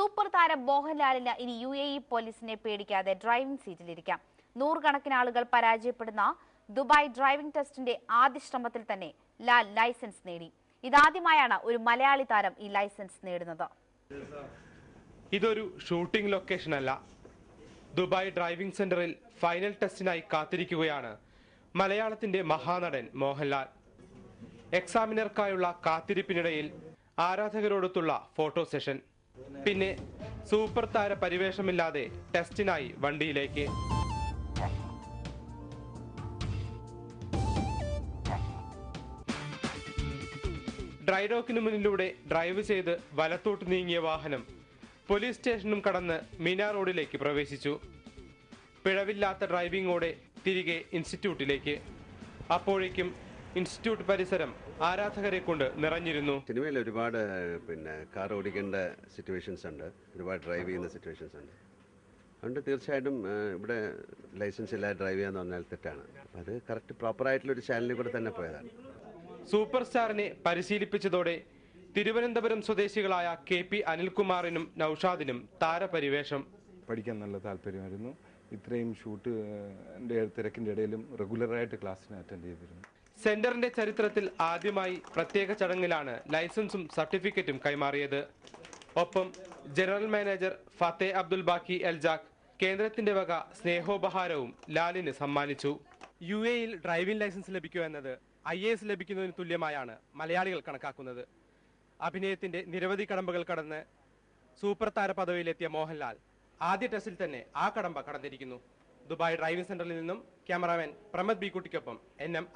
Super താരം മോഹൻലാലിന് ഇനി UAE പോലീസിനെ പേടിക്കാതെ ഡ്രൈവിംഗ് സീറ്റിലിരിക്കാം. നൂറുകണക്കിന് ആളുകൾ പരാജയപ്പെടുന്ന ദുബായ് ഡ്രൈവിംഗ് ടെസ്റ്റിന്റെ ആദ്യ ശ്രമത്തിൽ തന്നെ ലാൽ ലൈസൻസ് നേടി. ഇതാദ്യമായാണ് ഒരു മലയാളി താരം ഈ ലൈസൻസ് നേടുന്നത്. ഇതൊരു ഷൂട്ടിംഗ് ലൊക്കേഷൻ അല്ല. ദുബായ് ഡ്രൈവിംഗ് സെന്ററിൽ ഫൈനൽ ടെസ്റ്റിനായി കാത്തിരിക്കുകയാണ് മലയാളത്തിന്റെ മഹാനടൻ മോഹൻലാൽ. എക്സാമിനർക്കായുള്ള കാത്തിരിപ്പിനിടയിൽ ആരാധകരോടൊത്തുള്ള ഫോട്ടോ സെഷൻ, പിന്നെ സൂപ്പർ താര പരിവേഷമില്ലാതെ ടെസ്റ്റിനായി വണ്ടിയിലേക്ക്. ഡ്രൈഡോക്കിന് മുന്നിലൂടെ ഡ്രൈവ് ചെയ്ത് വലത്തോട്ട് നീങ്ങിയ വാഹനം പോലീസ് സ്റ്റേഷനും കടന്ന് മീന റോഡിലേക്ക് പ്രവേശിച്ചു. പിഴവില്ലാത്ത ഡ്രൈവിംഗോടെ തിരികെ ഇൻസ്റ്റിറ്റ്യൂട്ടിലേക്ക്. അപ്പോഴേക്കും ഇൻസ്റ്റിറ്റ്യൂട്ട് പരിസരം ആരാധകരെ കൊണ്ട് നിറഞ്ഞിരുന്നു. സിനിമയിൽ ഒരുപാട് കാർ ഓടിക്കേണ്ട സിറ്റുവേഷൻസ് ഉണ്ട്, ഒരുപാട് ഡ്രൈവ് ചെയ്യുന്ന സിറ്റുവേഷൻസ് ഉണ്ട്. അതുകൊണ്ട് തീർച്ചയായിട്ടും ഇവിടെ ലൈസൻസ് ഇല്ലാതെ ഡ്രൈവ് ചെയ്യാന്ന് പറഞ്ഞാൽ തെറ്റാണ്. അത് കറക്റ്റ് പ്രോപ്പറായിട്ടുള്ളൊരു ചാനലിൽ കൂടെ തന്നെ പോയതാണ്. സൂപ്പർ സ്റ്റാറിനെ പരിശീലിപ്പിച്ചതോടെ തിരുവനന്തപുരം സ്വദേശികളായ KP അനിൽകുമാറിനും നൌഷാദിനും താരപരിവേഷം. പഠിക്കാൻ നല്ല താല്പര്യമായിരുന്നു. ഇത്രയും ഷൂട്ട് തിരക്കിന്റെ ഇടയിലും റെഗുലറായിട്ട് ക്ലാസ്സിന് അറ്റൻഡ് ചെയ്തിരുന്നു. സെന്ററിന്റെ ചരിത്രത്തിൽ ആദ്യമായി പ്രത്യേക ചടങ്ങിലാണ് ലൈസൻസും സർട്ടിഫിക്കറ്റും കൈമാറിയത്. ഒപ്പം ജനറൽ മാനേജർ ഫത്തേ അബ്ദുൽ ബാക്കി എൽജാക്ക് കേന്ദ്രത്തിന്റെ വക സ്നേഹോപഹാരവും ലാലിന് സമ്മാനിച്ചു. UAEയിൽ ഡ്രൈവിംഗ് ലൈസൻസ് ലഭിക്കുക എന്നത് IAS ലഭിക്കുന്നതിന് തുല്യമായാണ് മലയാളികൾ കണക്കാക്കുന്നത്. അഭിനയത്തിന്റെ നിരവധി കടമ്പകൾ കടന്ന് സൂപ്പർ താര പദവിയിലെത്തിയ മോഹൻലാൽ ആദ്യ ടെസ്റ്റിൽ തന്നെ ആ കടമ്പ കടന്നിരിക്കുന്നു. ദുബായ് ഡ്രൈവിംഗ് സെന്ററിൽ നിന്നും ക്യാമറാമാൻ പ്രമദ് B കുട്ടിക്കൊപ്പം NM